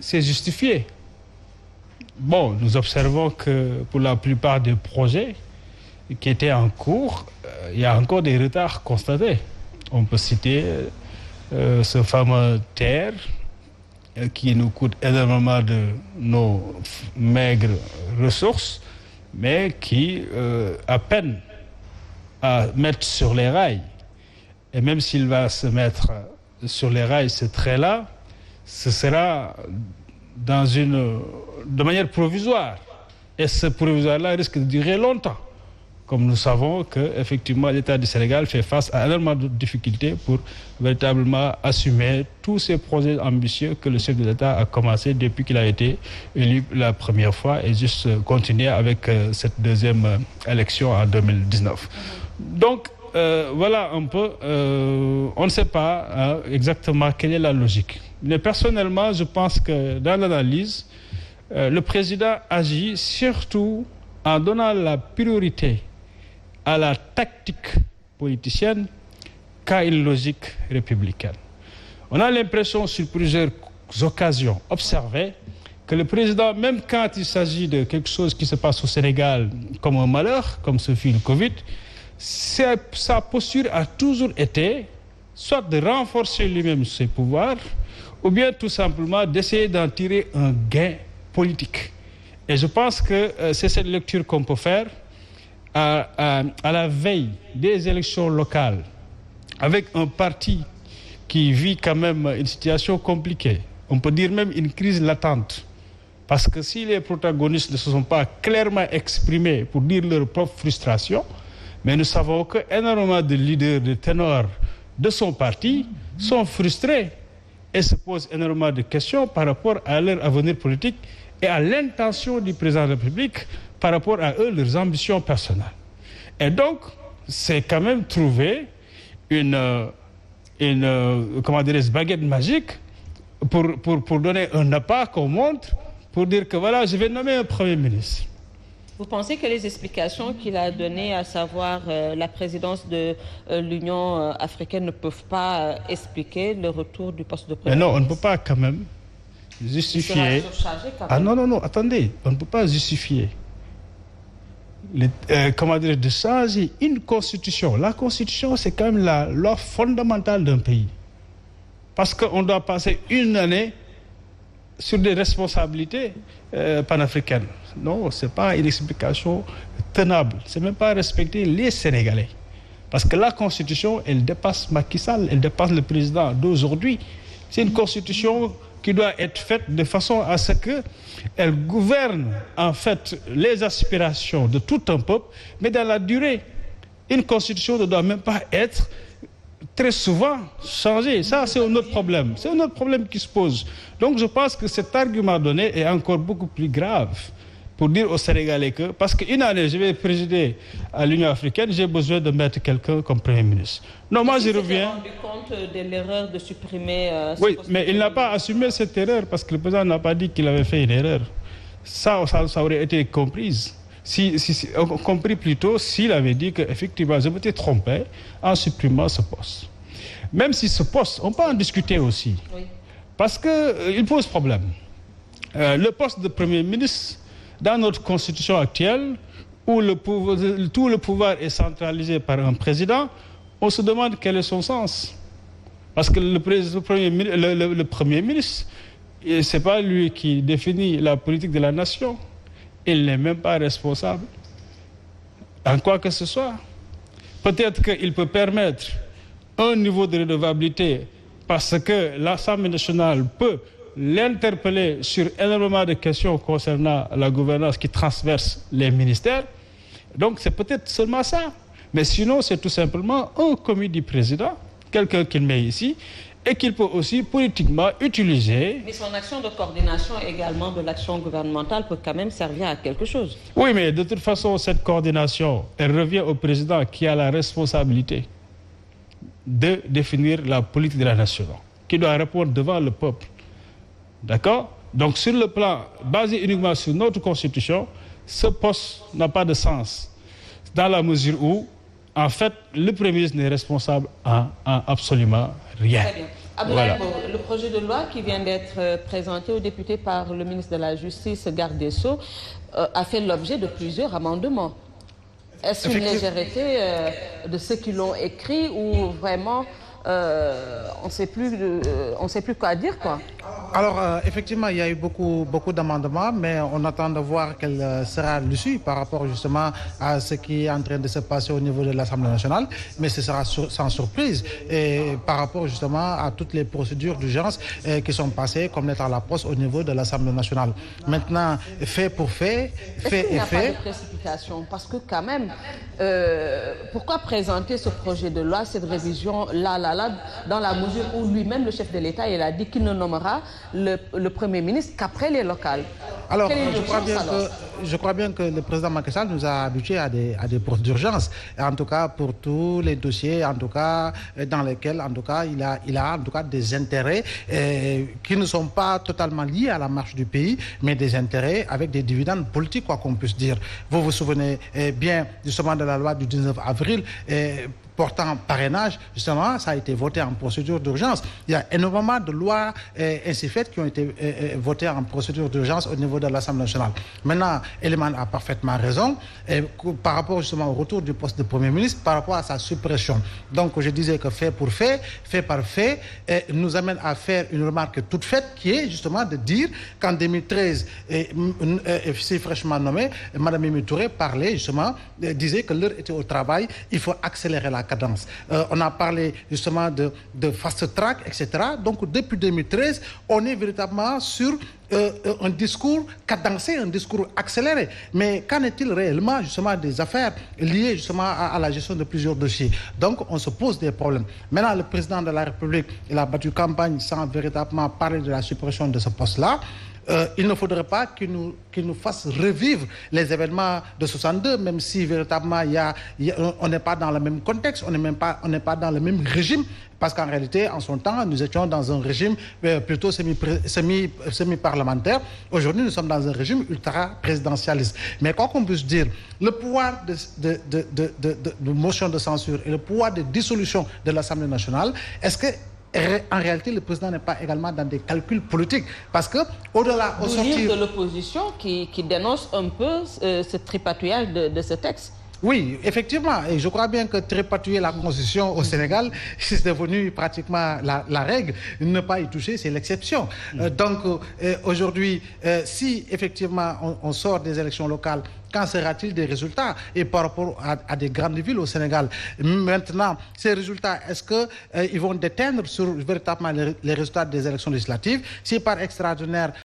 c'est justifié. Bon, nous observons que pour la plupart des projets qui étaient en cours, il y a encore des retards constatés. On peut citer ce fameux TER qui nous coûte énormément de nos maigres ressources, mais qui a peine à mettre sur les rails. Et même s'il va se mettre sur les rails, ce trait-là, ce sera de manière provisoire. Et ce provisoire-là risque de durer longtemps. Comme nous savons qu'effectivement, l'État du Sénégal fait face à énormément de difficultés pour véritablement assumer tous ces projets ambitieux que le chef de l'État a commencé depuis qu'il a été élu la première fois et juste continuer avec cette deuxième élection en 2019. Donc, voilà un peu, on ne sait pas exactement quelle est la logique. Mais personnellement, je pense que dans l'analyse, le président agit surtout en donnant la priorité à la tactique politicienne qu'à une logique républicaine. On a l'impression sur plusieurs occasions observées que le président, même quand il s'agit de quelque chose qui se passe au Sénégal comme un malheur, comme ce fut le Covid, sa posture a toujours été soit de renforcer lui-même ses pouvoirs ou bien tout simplement d'essayer d'en tirer un gain politique. Et je pense que c'est cette lecture qu'on peut faire à la veille des élections locales, avec un parti qui vit quand même une situation compliquée. On peut dire même une crise latente. Parce que si les protagonistes ne se sont pas clairement exprimés pour dire leur propre frustration, mais nous savons qu'énormément de leaders, de ténors de son parti sont frustrés et se posent énormément de questions par rapport à leur avenir politique et à l'intention du président de la République par rapport à eux, leurs ambitions personnelles. Et donc, c'est quand même trouver une baguette magique pour donner un appât qu'on montre, pour dire que voilà, je vais nommer un Premier ministre. Vous pensez que les explications qu'il a données, à savoir la présidence de l'Union africaine, ne peuvent pas expliquer le retour du poste de Premier ministre? Mais non, on ne peut pas quand même justifier. Il sera surchargé quand même. Ah non, attendez, on ne peut pas justifier de changer une constitution. La constitution, c'est quand même la loi fondamentale d'un pays. Parce qu'on doit passer une année sur des responsabilités panafricaines. Non, ce n'est pas une explication tenable. Ce n'est même pas respecter les Sénégalais. Parce que la constitution, elle dépasse Macky Sall, elle dépasse le président d'aujourd'hui. C'est une constitution qui doit être faite de façon à ce qu'elle gouverne en fait les aspirations de tout un peuple, mais dans la durée. Une constitution ne doit même pas être très souvent changée. Ça, c'est un autre problème. C'est un autre problème qui se pose. Donc, je pense que cet argument donné est encore beaucoup plus grave pour dire aux Sénégalais que, parce qu'une année, je vais présider à l'Union africaine, j'ai besoin de mettre quelqu'un comme Premier ministre. Non, moi, je reviens. Vous vous rendu compte de l'erreur de supprimer... Oui, mais il n'a pas assumé cette erreur parce que le président n'a pas dit qu'il avait fait une erreur. Ça aurait été comprise. Compris plutôt s'il avait dit qu'effectivement, je m'étais trompé en supprimant ce poste. Même si ce poste, on peut en discuter aussi. Oui. Parce qu'il pose problème. Le poste de Premier ministre, dans notre constitution actuelle, où tout le pouvoir est centralisé par un président, on se demande quel est son sens. Parce que le Premier ministre, ce n'est pas lui qui définit la politique de la nation. Il n'est même pas responsable en quoi que ce soit. Peut-être qu'il peut permettre un niveau de redevabilité parce que l'Assemblée nationale peut l'interpeller sur énormément de questions concernant la gouvernance qui transverse les ministères. Donc c'est peut-être seulement ça. Mais sinon, c'est tout simplement un commis du président, quelqu'un qu'il met ici, et qu'il peut aussi politiquement utiliser. Mais son action de coordination également de l'action gouvernementale peut quand même servir à quelque chose. Oui, mais de toute façon, cette coordination, elle revient au président qui a la responsabilité de définir la politique de la nation, qui doit répondre devant le peuple. D'accord? Donc, sur le plan basé uniquement sur notre constitution, ce poste n'a pas de sens, dans la mesure où, en fait, le Premier ministre n'est responsable en absolument rien. Très bien. Abdoulaye, voilà. le projet de loi qui vient d'être présenté aux députés par le ministre de la Justice, garde des Sceaux, a fait l'objet de plusieurs amendements. Est-ce une légèreté de ceux qui l'ont écrit ou vraiment on ne sait plus quoi dire, quoi? Alors, effectivement, il y a eu beaucoup d'amendements, mais on attend de voir quelle sera l'issue par rapport justement à ce qui est en train de se passer au niveau de l'Assemblée nationale. Mais ce sera sans surprise et par rapport justement à toutes les procédures d'urgence qui sont passées comme lettre à la poste au niveau de l'Assemblée nationale. Maintenant, fait pour fait, fait et fait. Est-ce qu'il n'y a pas de précipitation? Parce que quand même, pourquoi présenter ce projet de loi, cette révision là, dans la mesure où lui-même, le chef de l'État, il a dit qu'il ne nommera le Premier ministre qu'après les locales. Alors, je crois bien que le président Macky Sall nous a habitués à des procédures d'urgence, en tout cas pour tous les dossiers, en tout cas dans lesquels, en tout cas, il a en tout cas des intérêts qui ne sont pas totalement liés à la marche du pays, mais des intérêts avec des dividendes politiques, quoi qu'on puisse dire. Vous vous souvenez bien justement de la loi du 19 avril portant parrainage, justement, ça a été voté en procédure d'urgence. Il y a énormément de lois ainsi faites qui ont été votées en procédure d'urgence au niveau de l'Assemblée nationale. Maintenant, Eliman a parfaitement raison par rapport justement au retour du poste de Premier ministre, par rapport à sa suppression. Donc, je disais que fait pour fait, fait par fait, nous amène à faire une remarque toute faite qui est justement de dire qu'en 2013, si fraîchement nommé, Mme Mimi Touré parlait justement, disait que l'heure était au travail, il faut accélérer la cadence. On a parlé justement de fast track, etc. Donc depuis 2013, on est véritablement sur un discours cadencé, un discours accéléré. Mais qu'en est-il réellement justement des affaires liées justement à la gestion de plusieurs dossiers? Donc on se pose des problèmes. Maintenant, le président de la République, il a battu campagne sans véritablement parler de la suppression de ce poste-là. Il ne faudrait pas qu'il nous fasse revivre les événements de 62, même si véritablement on n'est pas dans le même contexte, on n'est pas dans le même régime, parce qu'en réalité, en son temps, nous étions dans un régime plutôt semi-parlementaire. Aujourd'hui, nous sommes dans un régime ultra-présidentialiste. Mais quoi qu'on puisse dire, le pouvoir de motion de censure et le pouvoir de dissolution de l'Assemblée nationale, est-ce que en réalité, le président n'est pas également dans des calculs politiques. Parce que, au-delà... Au sortir de l'opposition qui dénonce un peu ce tripatouillage de ce texte. Oui, effectivement. Et je crois bien que tripatouiller la Constitution au Sénégal, c'est devenu pratiquement la règle. Ne pas y toucher, c'est l'exception. Donc, aujourd'hui, si effectivement on sort des élections locales, quand sera-t-il des résultats? Et par rapport à des grandes villes au Sénégal, maintenant, ces résultats, est-ce qu'ils vont déteindre sur véritablement les résultats des élections législatives? Si par extraordinaire